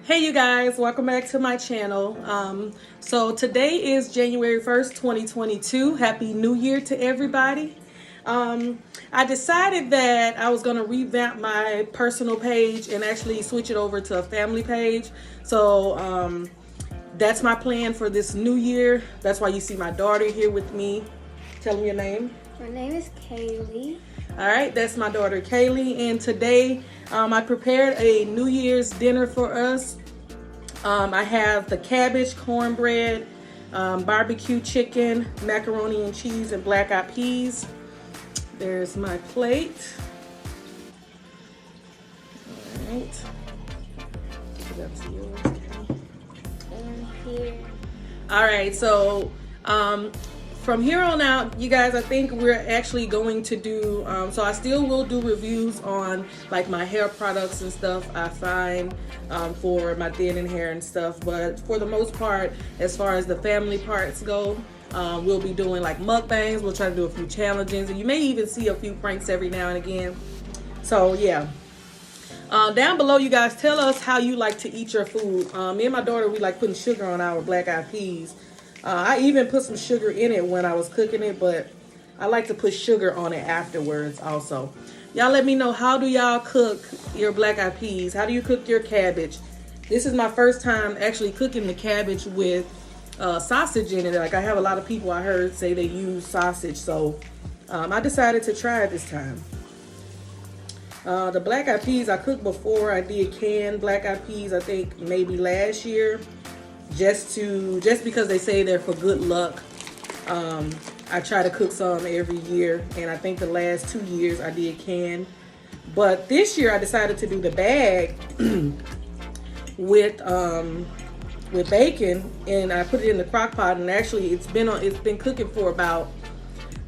Hey you guys, welcome back to my channel. So today is January 1st, 2022. Happy New Year to everybody. I decided that I was going to revamp my personal page and actually switch it over to a family page. So that's my plan for this new year. That's why you see my daughter here with me. Tell me your name. My name is Kaylee. All right, that's my daughter Kaylee, and today I prepared a New Year's dinner for us. I have the cabbage, cornbread, barbecue chicken, macaroni and cheese, and black-eyed peas. There's my plate. All right. That's yours, Kaylee. And here. All right, so from here on out, you guys, I think we're actually going to do, so I still will do reviews on like my hair products and stuff I find for my thinning hair and stuff. But for the most part, as far as the family parts go, we'll be doing like mukbangs. We'll try to do a few challenges, and you may even see a few pranks every now and again. So yeah. Down below, you guys, tell us how you like to eat your food. Me and my daughter, we like putting sugar on our black-eyed peas. I even put some sugar in it when I was cooking it, but I like to put sugar on it afterwards also. Y'all let me know, how do y'all cook your black-eyed peas? How do you cook your cabbage? This is my first time actually cooking the cabbage with sausage in it. Like, I have a lot of people I heard say they use sausage, so I decided to try it this time. The black-eyed peas I cooked before. I did canned black-eyed peas, I think maybe last year. Just because they say they're for good luck. I try to cook some every year, and I think the last 2 years I did canned. But this year I decided to do the bag with bacon, and I put it in the crock pot, and actually it's been cooking for about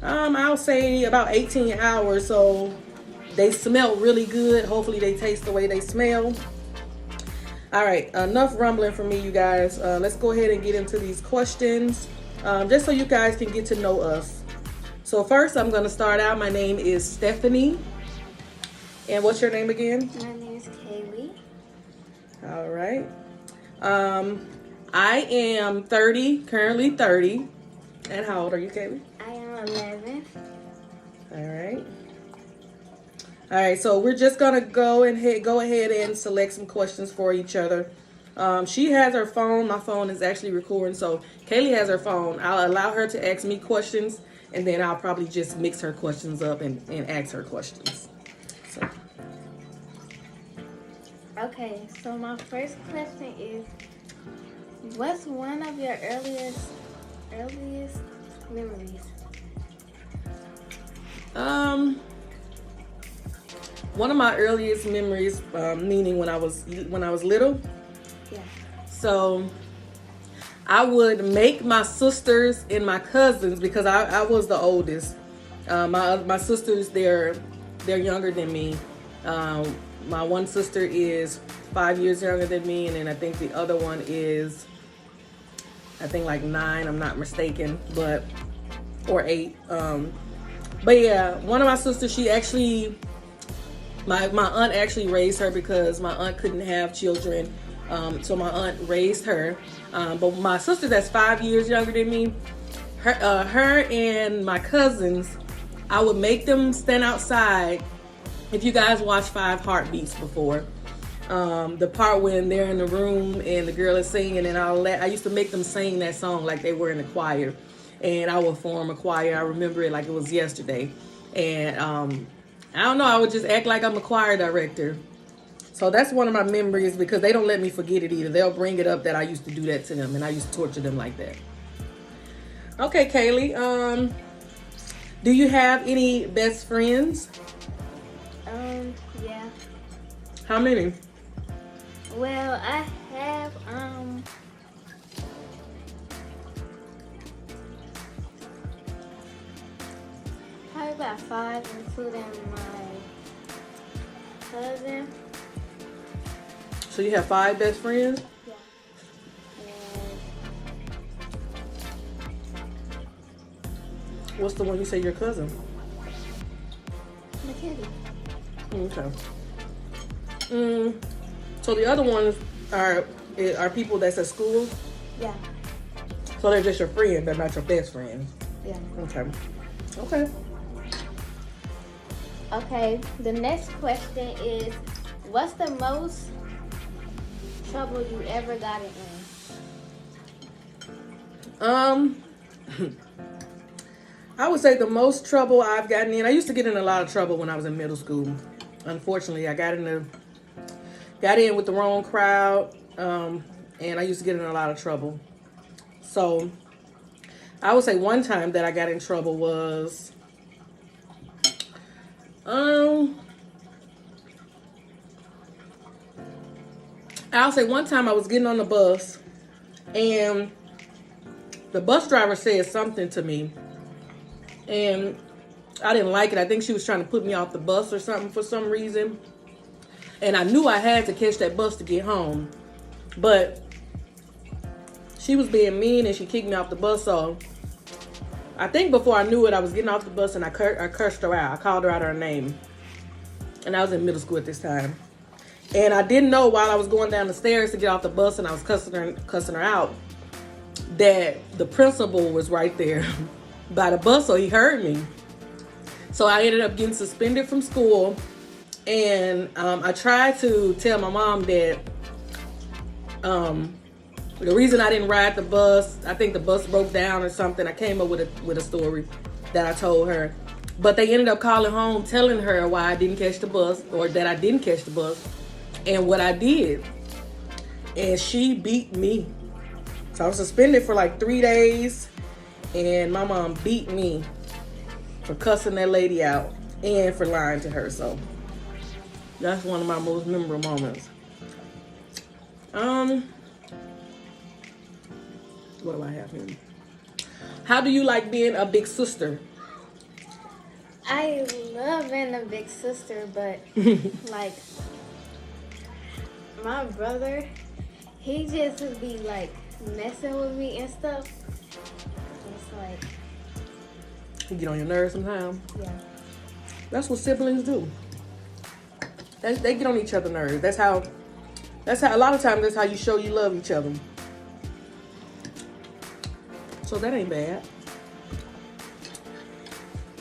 I'll say about 18 hours. So they smell really good. Hopefully they taste the way they smell. All right, enough rumbling for me, you guys. Let's go ahead and get into these questions, just so you guys can get to know us. So first, I'm going to start out. My name is Stephanie. And what's your name again? My name is Kaylee. All right. I am 30, currently 30. And how old are you, Kaylee? I am 11. All right. All right, so we're just gonna go ahead and select some questions for each other. She has her phone. My phone is actually recording, so Kaylee has her phone. I'll allow her to ask me questions, and then I'll probably just mix her questions up and ask her questions. So. Okay, so my first question is, what's one of your earliest memories? One of my earliest memories, meaning when I was little. Yeah. So I would make my sisters and my cousins, because I was the oldest. My sisters, they're younger than me. My one sister is 5 years younger than me, and then I think the other one is, I think like 9. I'm not mistaken, or 8. But yeah, one of my sisters, she actually. My aunt actually raised her, because my aunt couldn't have children. So my aunt raised her. But my sister that's 5 years younger than me, her and my cousins, I would make them stand outside. If you guys watched 5 Heartbeats before, the part when they're in the room and the girl is singing, and I used to make them sing that song like they were in the choir. And I would form a choir. I remember it like it was yesterday. And I don't know, I would just act like I'm a choir director. So that's one of my memories, because they don't let me forget it either. They'll bring it up that I used to do that to them, and I used to torture them like that. Okay, Kaylee, do you have any best friends? Yeah. How many? Well, I have, probably about 5, including my cousin. So you have 5 best friends? Yeah. What's the one you say your cousin? McKinney. Okay. So the other ones, are people that's at school? Yeah. So they're just your friend, they're not your best friend. Yeah. Okay. Okay. Okay, the next question is, what's the most trouble you ever got in? I would say the most trouble I've gotten in. I used to get in a lot of trouble when I was in middle school. Unfortunately, I got in with the wrong crowd, and I used to get in a lot of trouble. So I would say one time that I got in trouble was, I'll say one time I was getting on the bus, and the bus driver said something to me, and I didn't like it. I think she was trying to put me off the bus or something for some reason. And I knew I had to catch that bus to get home. But she was being mean and she kicked me off the bus. So I think before I knew it, I was getting off the bus and I cursed her out. I called her out her name. And I was in middle school at this time. And I didn't know while I was going down the stairs to get off the bus and I was cussing her out that the principal was right there by the bus, so he heard me. So I ended up getting suspended from school. And I tried to tell my mom that the reason I didn't ride the bus, I think the bus broke down or something. I came up with a story that I told her. But they ended up calling home telling her why I didn't catch the bus, or that I didn't catch the bus, and what I did. And she beat me. So I was suspended for like 3 days, and my mom beat me for cussing that lady out and for lying to her. So that's one of my most memorable moments. What do I have here? How do you like being a big sister? I love being a big sister, but like my brother, he just would be like messing with me and stuff. It's like, You get on your nerves sometimes. yeah. That's what siblings do. They get on each other's nerves. That's how a lot of times that's how you show you love each other. So that ain't bad.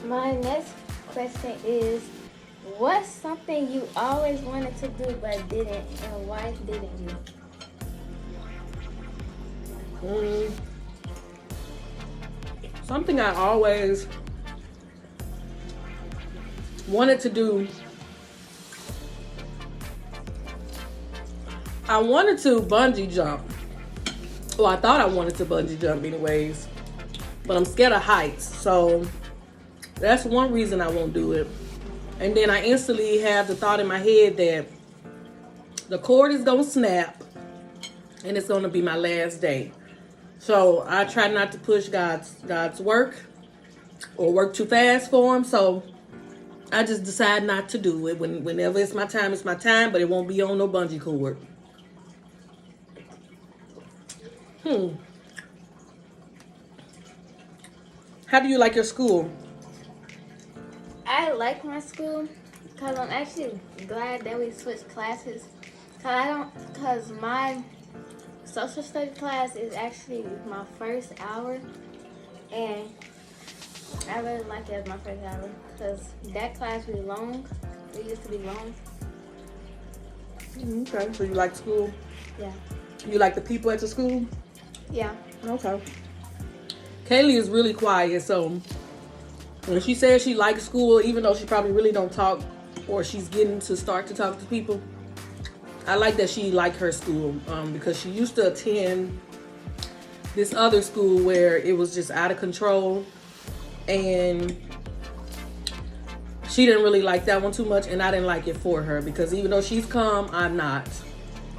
My next question is, what's something you always wanted to do but didn't, and why didn't you? Something I always wanted to do. I wanted to bungee jump. Well, I thought I wanted to bungee jump anyways. But I'm scared of heights. So that's one reason I won't do it. And then I instantly have the thought in my head that the cord is going to snap and it's going to be my last day. So I try not to push God's work or work too fast for him. So I just decide not to do it. Whenever it's my time, but it won't be on no bungee cord. How do you like your school? I like my school because I'm actually glad that we switched classes. Because my social studies class is actually my first hour, and I really like it as my first hour because that class was long. It used to be long. Okay, so you like school? Yeah. You like the people at the school? Yeah. Okay. Kaylee is really quiet, so when she says she likes school, even though she probably really don't talk, or she's getting to start to talk to people, I like that she liked her school, because she used to attend this other school where it was just out of control, and she didn't really like that one too much, and I didn't like it for her, because even though she's calm, I'm not.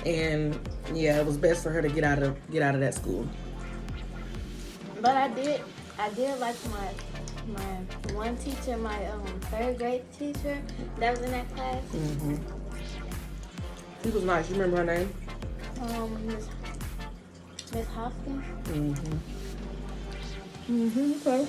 And yeah, it was best for her to get out of that school. But I did like my one teacher, my third grade teacher that was in that class. Mm-hmm. She was nice. You remember her name? Miss Hoskins. Okay.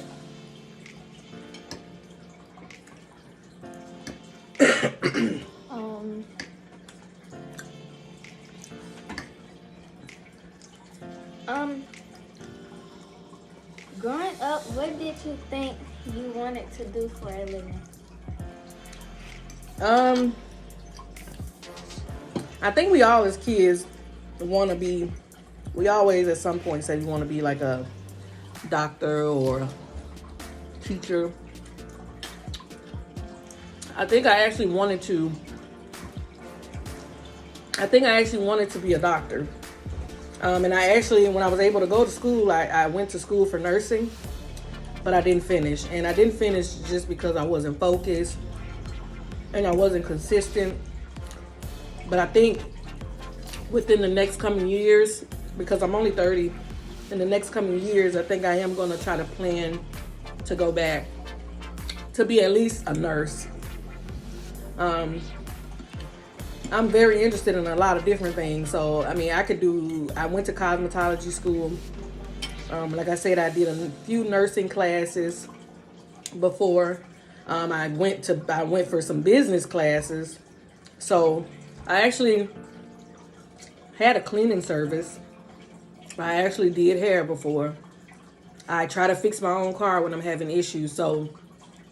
Growing up, what did you think you wanted to do for a living? I think we all as kids want to be, we always at some point say we want to be like a doctor or a teacher. I think I actually wanted to be a doctor. And I actually, when I was able to go to school, I went to school for nursing, but I didn't finish. And I didn't finish just because I wasn't focused and I wasn't consistent. But I think within the next coming years, because I'm only 30, in the next coming years, I think I am going to try to plan to go back to be at least a nurse. I'm very interested in a lot of different things. So, I mean, I went to cosmetology school. Like I said, I did a few nursing classes before. I went for some business classes. So, I actually had a cleaning service. I actually did hair before. I try to fix my own car when I'm having issues. So,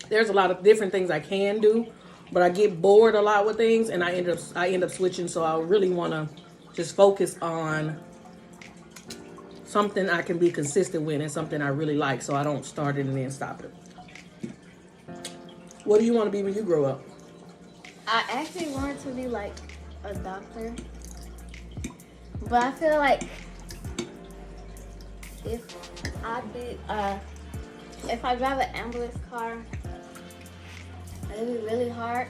there's a lot of different things I can do. But I get bored a lot with things, and I end up switching. So I really want to just focus on something I can be consistent with and something I really like, so I don't start it and then stop it. What do you want to be when you grow up? I actually wanted to be like a doctor, but I feel like if I drive an ambulance car, it'd be really hard.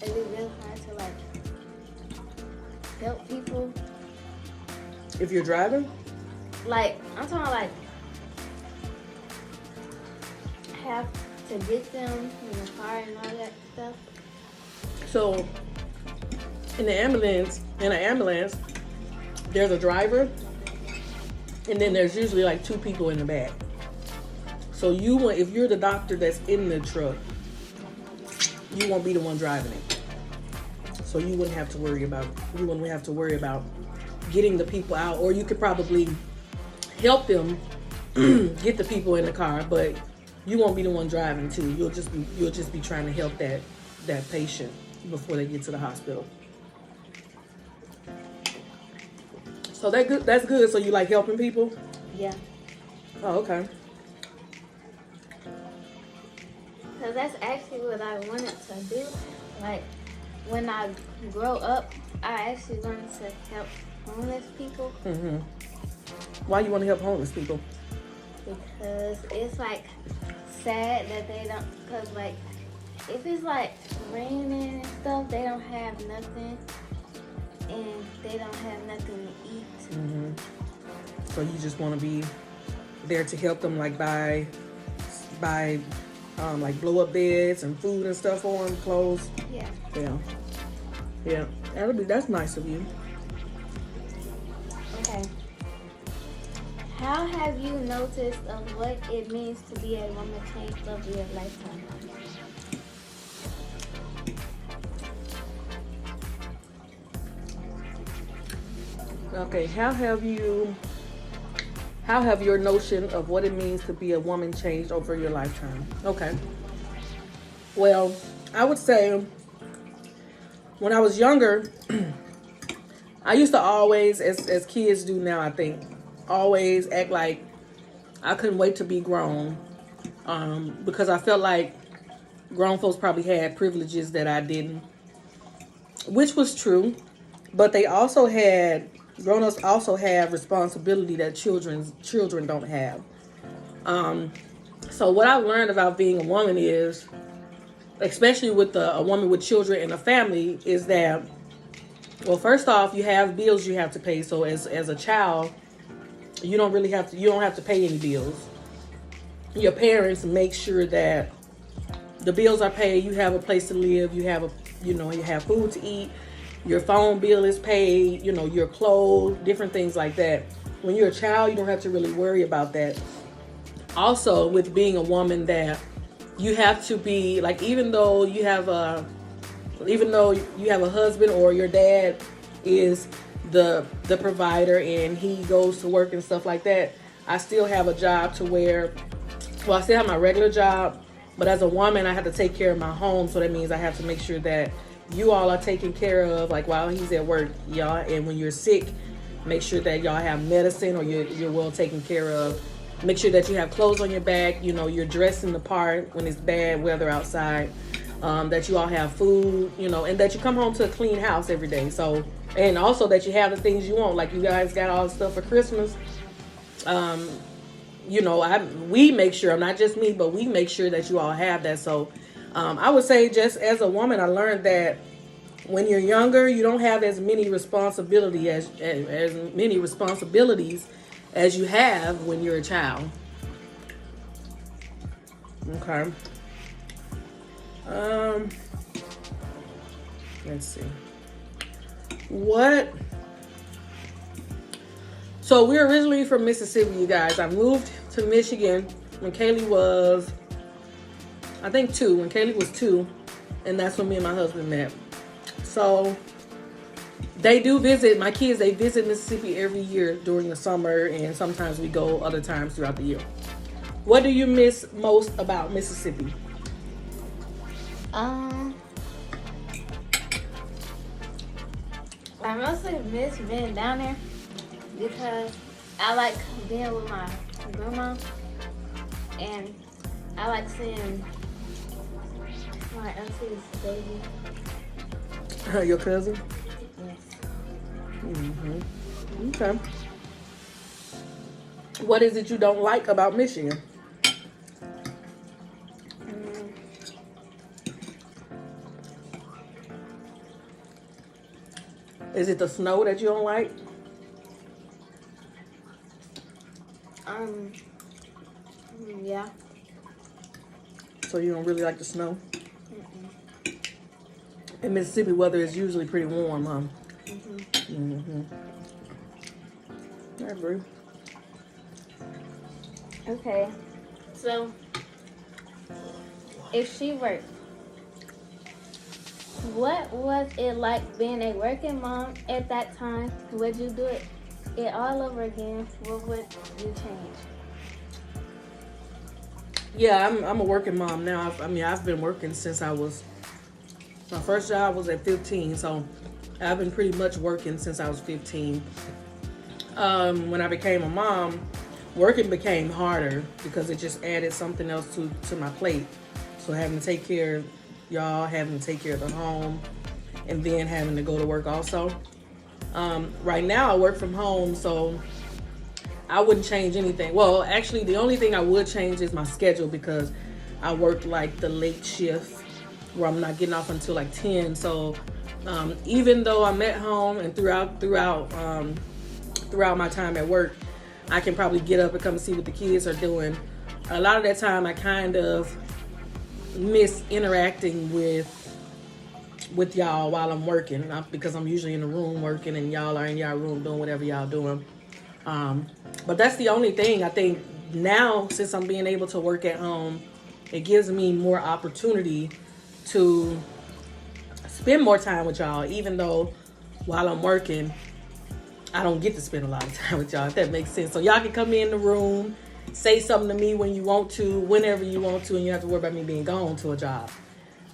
It'd be really hard to like help people. If you're driving? Like, I'm talking like have to get them in the car and all that stuff. So in an ambulance, there's a driver, and then there's usually like two people in the back. So if you're the doctor that's in the truck, you won't be the one driving it. So you wouldn't have to worry about getting the people out, or you could probably help them get the people in the car, but you won't be the one driving too. You'll just be trying to help that patient before they get to the hospital. So that's good. So you like helping people? Yeah. Oh, okay. Because that's actually what I wanted to do. Like, when I grow up, I actually wanted to help homeless people. Mm-hmm. Why you want to help homeless people? Because it's, like, sad that they don't, because, like, if it's, like, raining and stuff, they don't have nothing, and they don't have nothing to eat. Mm-hmm. So you just want to be there to help them, like, buy like blow up beds and food and stuff for them, clothes. Yeah. Yeah. That's nice of you. Okay. How have you noticed of what it means to be a woman changed over your lifetime? Okay, how have your notion of what it means to be a woman changed over your lifetime? Okay. Well, I would say when I was younger, I used to always, as kids do now, I think, always act like I couldn't wait to be grown, because I felt like grown folks probably had privileges that I didn't, which was true, but grown-ups also have responsibility that children don't have. So what I've learned about being a woman is, especially with a woman with children and a family, is that, well, first off, you have bills you have to pay. So as a child, you don't have to pay any bills. Your parents make sure that the bills are paid. You have a place to live. You have food to eat. Your phone bill is paid, your clothes, different things like that. When you're a child, you don't have to really worry about that. Also, with being a woman, that you have to be, like, even though you have a husband or your dad is the provider and he goes to work and stuff like that, I still have a job to where, well, I still have my regular job, but as a woman, I have to take care of my home. So that means I have to make sure that you all are taken care of, like while he's at work, y'all. And when you're sick, make sure that y'all have medicine or you're well taken care of. Make sure that you have clothes on your back. You know, you're dressing the part when it's bad weather outside. That you all have food, you know, and that you come home to a clean house every day. So, and also that you have the things you want. Like you guys got all the stuff for Christmas. You know, we make sure, not just me, but we make sure that you all have that. So, I would say just as a woman, I learned that when you're younger, you don't have as many responsibility as many responsibilities as you have when you're a child. Okay. Let's see. So we're originally from Mississippi, you guys. I moved to Michigan when Kaylee was, I think 2. When Kaylee was 2, and that's when me and my husband met. So they do visit, my kids, they visit Mississippi every year during the summer, and sometimes we go other times throughout the year. What do you miss most about Mississippi? I mostly miss being down there because I like being with my grandma, and I like seeing my auntie's baby. Your cousin? Yes. Mm-hmm. Okay. What is it you don't like about Michigan? Is it the snow that you don't like? Yeah. So you don't really like the snow? In Mississippi, weather is usually pretty warm, huh? I agree. Okay. So, if she worked, what was it like being a working mom at that time? Would you do it all over again? What would you change? Yeah, I'm a working mom now. I've been working since my first job was at 15, so I've been pretty much working since I was 15. When I became a mom, working became harder because it just added something else to my plate. So having to take care of y'all, having to take care of the home, and then having to go to work also. Right now I work from home, so I wouldn't change anything. Well, actually, the only thing I would change is my schedule because I work like the late shift where I'm not getting off until like 10. So even though I'm at home and throughout my time at work, I can probably get up and come see what the kids are doing. A lot of that time I kind of miss interacting with y'all while I'm working, because I'm usually in the room working and y'all are in y'all room doing whatever y'all doing. But that's the only thing. I think now, since I'm being able to work at home, it gives me more opportunity to spend more time with y'all, even though while I'm working, I don't get to spend a lot of time with y'all, if that makes sense. So y'all can come in the room, say something to me when you want to, whenever you want to, and you have to worry about me being gone to a job.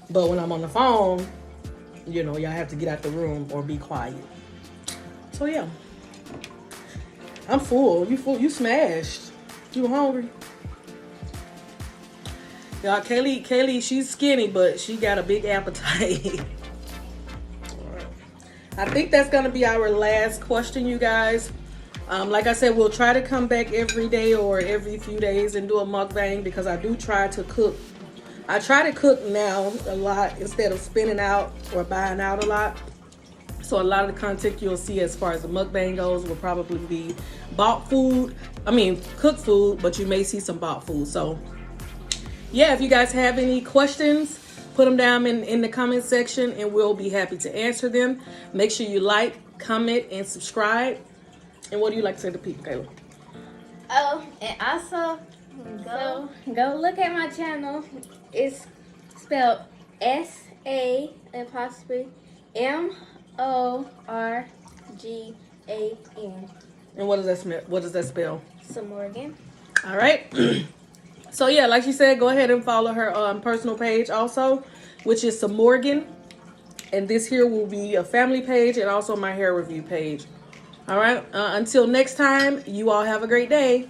But when I'm on the phone, you know, y'all have to get out the room or be quiet. So yeah. I'm full. You full. You smashed. You hungry? Y'all, Kaylee, she's skinny, but she got a big appetite. I think that's gonna be our last question, you guys. Like I said, we'll try to come back every day or every few days and do a mukbang because I do try to cook. I try to cook now a lot instead of spinning out or buying out a lot. So a lot of the content you'll see as far as the mukbang goes will probably be cooked food, but you may see some bought food. So yeah, if you guys have any questions, put them down in the comment section and we'll be happy to answer them. Make sure you like, comment, and subscribe. And what do you like to say to people, Kayla? Oh, and also go look at my channel. It's spelled SAMORG S-A-M. And what does that smell? What does that spell? Samorgan. All right. So yeah, like she said, go ahead and follow her personal page also, which is Samorgan. And this here will be a family page and also my hair review page. All right. Until next time, you all have a great day.